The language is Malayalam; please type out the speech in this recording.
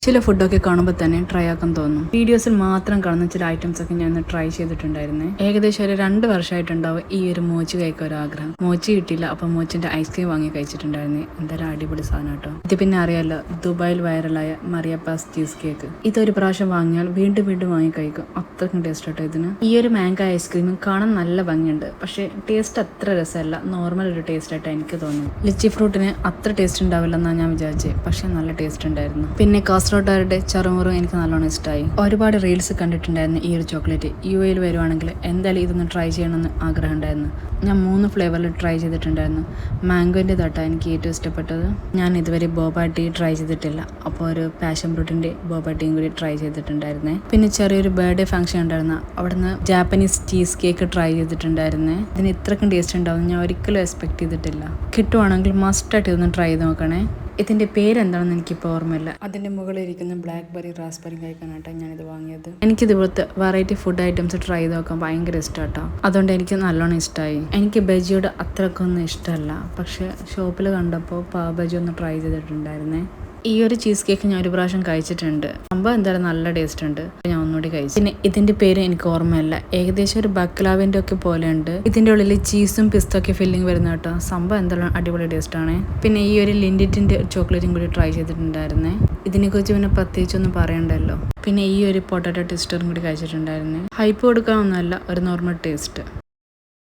ചില ഫുഡൊക്കെ കാണുമ്പോൾ തന്നെ ട്രൈ ആക്കാൻ തോന്നും. വീഡിയോസിൽ മാത്രം കാണുന്ന ചില ഐറ്റംസ് ഒക്കെ ഞാൻ ട്രൈ ചെയ്തിട്ടുണ്ടായിരുന്നേ. ഏകദേശം ഒരു 2 വർഷമായിട്ടുണ്ടാവും ഈ ഒരു മോച്ച് കഴിക്കാൻ ഒരു ആഗ്രഹം. മോച്ച് കിട്ടിയില്ല, അപ്പൊ മോച്ചിന്റെ ഐസ്ക്രീം വാങ്ങി കഴിച്ചിട്ടുണ്ടായിരുന്നേ. എന്തായാലും അടിപൊളി സാധനം കേട്ടോ. ഇത് പിന്നെ അറിയാലോ, ദുബായിൽ വൈറലായ മറിയപ്പാസ് ചീസ് കേക്ക്. ഇതൊരു പ്രാവശ്യം വാങ്ങിയാൽ വീണ്ടും വീണ്ടും വാങ്ങി കഴിക്കും. അത്രക്കും ടേസ്റ്റ് കേട്ടോ ഇതിന്. ഈ ഒരു മാംഗോ ഐസ്ക്രീമും കാണാൻ നല്ല ഭംഗിയുണ്ട്, പക്ഷേ ടേസ്റ്റ് അത്ര രസമല്ല. നോർമൽ ഒരു ടേസ്റ്റ് ആയിട്ട് എനിക്ക് തോന്നുന്നു. ലിച്ചി ഫ്രൂട്ടിന് അത്ര ടേസ്റ്റ് ഉണ്ടാവില്ലെന്നാണ് ഞാൻ വിചാരിച്ചത്, പക്ഷെ നല്ല ടേസ്റ്റ് ഉണ്ടായിരുന്നു. പിന്നെ കാസർഗോഡുകാരുടെ ചറുമുറും എനിക്ക് നല്ലോണം ഇഷ്ടമായി. ഒരുപാട് റീൽസ് കണ്ടിട്ടുണ്ടായിരുന്നു ഈ ഒരു ചോക്ലേറ്റ്. UAE വരുവാണെങ്കിൽ എന്തായാലും ഇതൊന്ന് ട്രൈ ചെയ്യണമെന്ന് ആഗ്രഹം ഉണ്ടായിരുന്നു. ഞാൻ 3 ഫ്ലേവറിൽ ട്രൈ ചെയ്തിട്ടുണ്ടായിരുന്നു. മാംഗോൻ്റെ തട്ടാണ് എനിക്ക് ഏറ്റവും ഇഷ്ടപ്പെട്ടത്. ഞാൻ ഇതുവരെ ബോബ ടീ ട്രൈ ചെയ്തിട്ടില്ല, അപ്പോൾ ഒരു പാഷൻ ഫ്രൂട്ടിൻ്റെ ബോബ ടീയും കൂടി ട്രൈ ചെയ്തിട്ടുണ്ടായിരുന്നേ. പിന്നെ ചെറിയൊരു ബർത്ത്ഡേ ഫംഗ്ഷൻ ഉണ്ടായിരുന്നു, അവിടുന്ന് ജാപ്പനീസ് ചീസ് കേക്ക് ട്രൈ ചെയ്തിട്ടുണ്ടായിരുന്നേ. ഇതിന് ഇത്രക്കും ടേസ്റ്റ് ഉണ്ടാവും ഞാൻ ഒരിക്കലും എക്സ്പെക്ട് ചെയ്തിട്ടില്ല. കിട്ടുവാണെങ്കിൽ മസ്റ്റായിട്ട് ഇതൊന്ന് ട്രൈ ചെയ്ത് നോക്കണേ. ഇതിൻ്റെ പേരെന്താണെന്ന് എനിക്കിപ്പോൾ ഓർമ്മയില്ല. അതിൻ്റെ മുകളിൽ ഇരിക്കുന്ന ബ്ലാക്ക്ബെറി റാസ്ബെറി കഴിക്കാനായിട്ടാണ് ഞാനിത് വാങ്ങിയത്. എനിക്കിതുപോലത്തെ വെറൈറ്റി ഫുഡ് ഐറ്റംസ് ട്രൈ ചെയ്ത് നോക്കാൻ ഭയങ്കര ഇഷ്ടമാട്ടോ. അതുകൊണ്ട് എനിക്ക് നല്ലോണം ഇഷ്ടമായി. എനിക്ക് ബജിയോട് അത്രക്കൊന്നും ഇഷ്ടമല്ല, പക്ഷെ ഷോപ്പിൽ കണ്ടപ്പോൾ പാവ് ബജി ഒന്ന് ട്രൈ ചെയ്തിട്ടുണ്ടായിരുന്നേ. ഈ ഒരു ചീസ് കേക്ക് ഞാൻ ഒരു പ്രാവശ്യം കഴിച്ചിട്ടുണ്ട്. സംഭവം എന്തായാലും നല്ല ടേസ്റ്റ് ഉണ്ട്. ഞാൻ ഒന്നുകൂടി കഴിച്ചു. പിന്നെ ഇതിന്റെ പേര് എനിക്ക് ഓർമ്മയില്ല. ഏകദേശം ഒരു ബക്ലാവിന്റെ ഒക്കെ പോലെ ഉണ്ട്. ഇതിന്റെ ഉള്ളിൽ ചീസും പിസ്തൊക്കെ ഫില്ലിങ് വരുന്ന കേട്ടോ. സംഭവം എന്തായാലും അടിപൊളി ടേസ്റ്റ് ആണ്. പിന്നെ ഈ ഒരു ലിൻഡിറ്റിന്റെ ചോക്ലേറ്റും കൂടി ട്രൈ ചെയ്തിട്ടുണ്ടായിരുന്നേ. ഇതിനെക്കുറിച്ച് പിന്നെ പ്രത്യേകിച്ചൊന്നും പറയണ്ടല്ലോ. പിന്നെ ഈ ഒരു പൊട്ടാറ്റോ ട്വിസ്റ്ററും കൂടി കഴിച്ചിട്ടുണ്ടായിരുന്നേ. ഹൈപ്പ് കൊടുക്കാനൊന്നുമല്ല, ഒരു നോർമൽ ടേസ്റ്റ്.